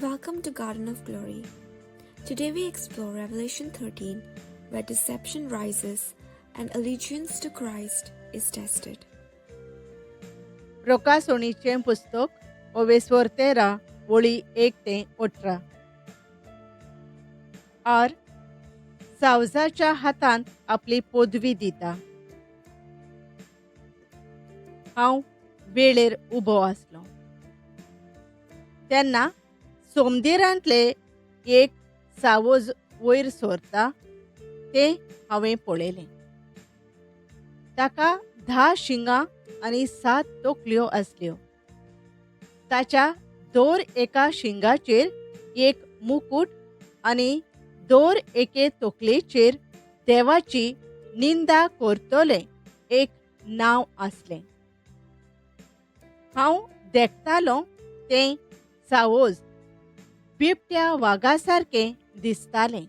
Welcome to Garden of Glory. Today we explore Revelation 13, where deception rises and allegiance to Christ is tested. प्रकाशोणीचें पुस्तक ओवेस्वर 13 वळी 1 ते 18. R सावजाच्या हातांत आपली पदवी दिता. हांव वेळेर उबो आसलो तेन्ना सोमदेरांतले एक सावज वयर सरता तें हांवें पळयलें. ताका 10 शिंगां आनी 7 तोकल्यो आसल्यो. ताच्या दर एका शिंगाचेर एक मुकुट आनी दर एके तोकलेचेर देवाची निंदा करतलें एक नांव आसलें. हांव देखतालों तें सावज बिबट्या वागा सारकें दिसतालें.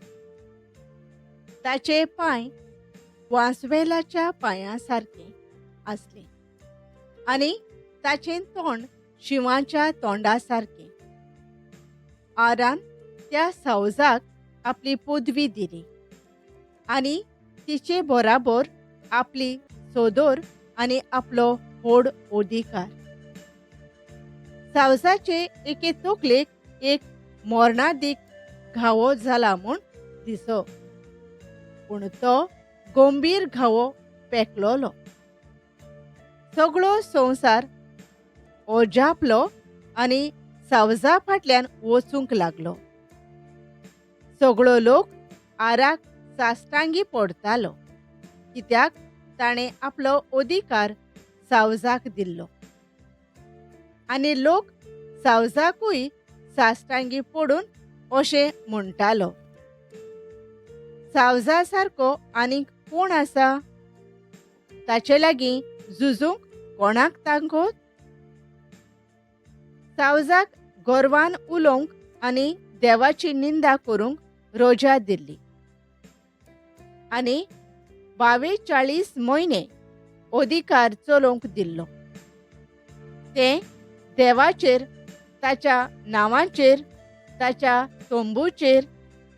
ताचे पांय वांसवेलाच्या पांयां सारके आसले आनी ताचें तोंड शिवाच्या तोंडा सारकें. आरान त्या सावजाक आपली पदवी दिली आनी तिचे बराबर आपली सोदोर आनी आपलो व्हड अधिकार. सावजाचे एके तोकलेक एक मोरणादीक घावो जाला म्हूण दिसो, पूण तो गंभीर घावो पेकलोलो. सगळो संवसार ओजापलो आनी सावजा फाटल्यान वचूंक लागलो. सगळो लोक आराक साश्टांगी पडतालो, कित्याक ताणें आपलो अधिकार सावजाक दिल्लो. आनी लोक सावजाकूय साश्टांगी पडून अशें म्हणटालो, सावजा सारको आनीक कोण आसा? ताचे लागीं झुजूंक कोणाक तांकोत? सावजाक गर्वान उलोवंक आनी देवाची निंदा करूंक रोजा दिल्ली आनी 42 म्हयने अधिकार चलोवंक दिल्लो. तें देवाचेर, ताच्या नांवाचेर, ताच्या तोंबूचेर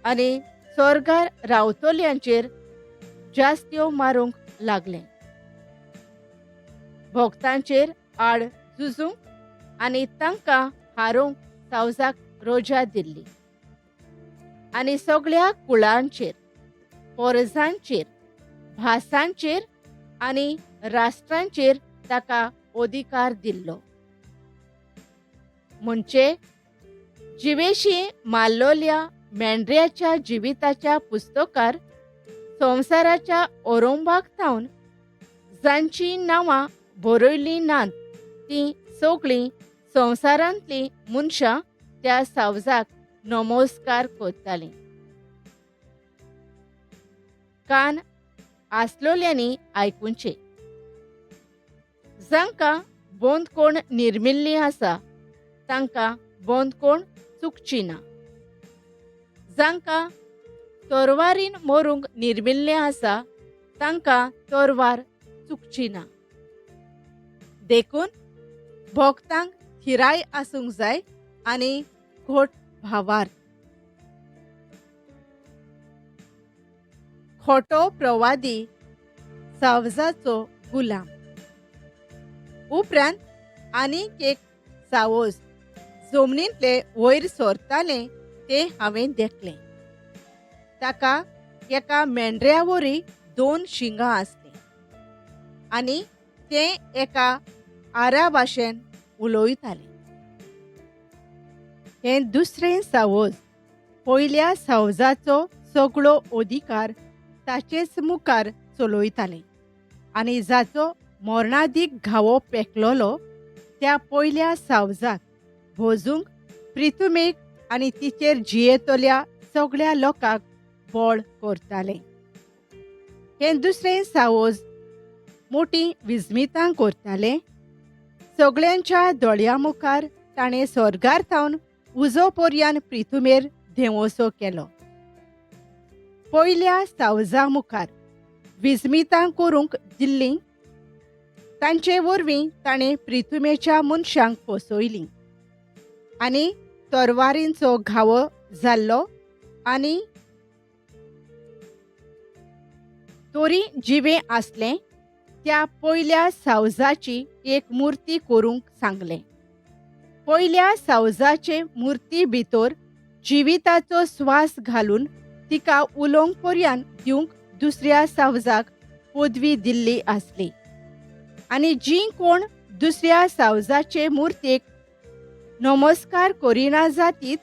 आनी स्वर्गार रावतल्यांचेर जास्त्यो मारूंक लागलें. भक्तांचेर आड झुजूंक आनी तांकां हारोवंक सावजाक रोजा दिल्ली आनी सगळ्या कुळांचेर, परजांचेर, भासांचेर आनी राष्ट्रांचेर ताका अधिकार दिल्लो. म्हणजे जिवेशी मारलोल्या मेंढऱ्याच्या जिविताच्या पुस्तकार संवसाराच्या ओरोंबाक थावन जांची नांवां बरयल्लीं नात तीं सगळीं संवसारांतलीं मनशां त्या सावजाक नमस्कार करतालीं. कान आसलोल्यांनी आयकुचें. जांकां बंदकोण निर्मिल्लीं आसा तांकां बंदकोण चुकची ना. जांकां तोरवारीन मरूंक निर्मिल्लें आसा तांकां तोरवार चुकची ना. देखून भक्तांक थिराय आसूंक जाय आनी खोट भावार्थ. खोटो प्रवादी सावजाचो गुलाम. उपरांत आनीक एक सावज जमनींतले वयर सरतालें तें हांवें देखलें. ताका एका मेंढऱ्या वरी 2 शिंगां आसलीं आनी तें एका आरा भाशेन उलयतालें. हें दुसरें सावज पयल्या सावजाचो सगळो अधिकार ताचेच मुखार चलयतालें आनी जाचो मोरणादीक घावो पेकलोलो त्या पयल्या सावजाक भोजूंक, प्रिथुमेक आनी तिचेर जियेतल्या सगळ्या लोकांक बोळ करतालें. हें दुसरें सावज मोठी विजमितां करतालें. सगळ्यांच्या दोळ्यां मुखार ताणें स्वर्गार थावन उजो पर्यान प्रिथुमेर धेवोसो केलो. पयल्या सावजा मुखार विजमितां करूंक दिल्लीं तांचे वरवीं ताणें प्रिथुमेच्या मनशांक फसयलीं आनी तरवारींचो घावो जाल्लो आनी तोरी जिवे आसले त्या पयल्या सावजाची एक मुर्ती करूंक सांगलें. पयल्या सावजाचे मुर्ती भितर जिविताचो स्वास घालून तिका उलोवंक पर्यंत दिवंक दुसऱ्या सावजाक पदवी दिल्ली आसली आनी जी कोण दुसऱ्या सावजाचे मुर्तेक नमस्कार करिना जातीत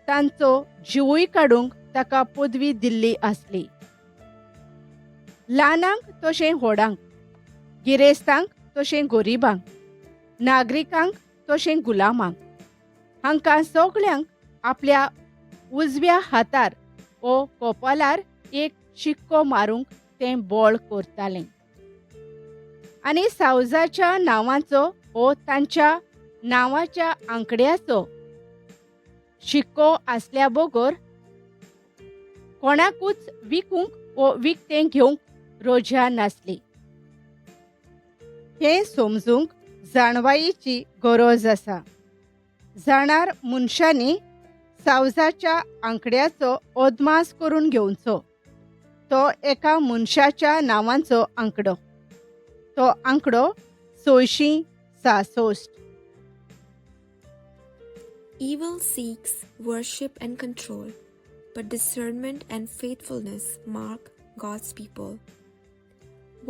तांचो जिवूय काडूंक ताका पदवी दिल्ली आसली. ल्हानांक तशें व्हडांक, गिरेस्तांक तशें गरीबांक, नागरिकांक तशें गुलामांक, हांकां सगळ्यांक आपल्या उजव्या हातार ओ कपालार एक शिक्को मारूंक तें बोळ करतालें. आनी सावजाच्या नांवाचो ओ तांच्या नांवाच्या आंकड्याचो शिक्को आसल्या बगर कोणाकूच विकूंक ओ विकतें घेवंक रोजा नासली. हें समजूंक जाणवायेची गरज आसा. जाणार मनशांनी सावजाच्या आंकड्याचो अदमास करून घेवचो. तो एका मनशाच्या नांवांचो आंकडो. तो आंकडो 666. Evil seeks worship and control, but discernment and faithfulness mark God's people.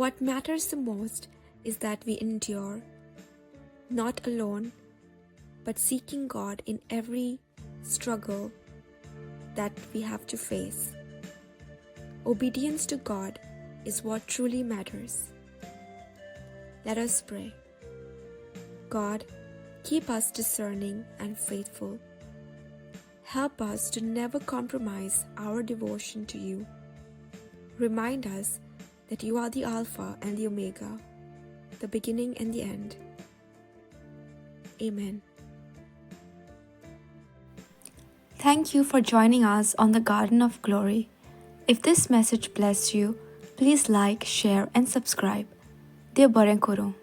What matters the most is that we endure, not alone, but seeking God in every struggle that we have to face. Obedience to God is what truly matters. Let us pray. God, keep us discerning and faithful. Help us to never compromise our devotion to you. Remind us that you are the Alpha and the Omega, the beginning and the end. Amen. Thank you for joining us on the Garden of Glory. If this message blessed you, please like, share, and subscribe. Dear Baren Koro.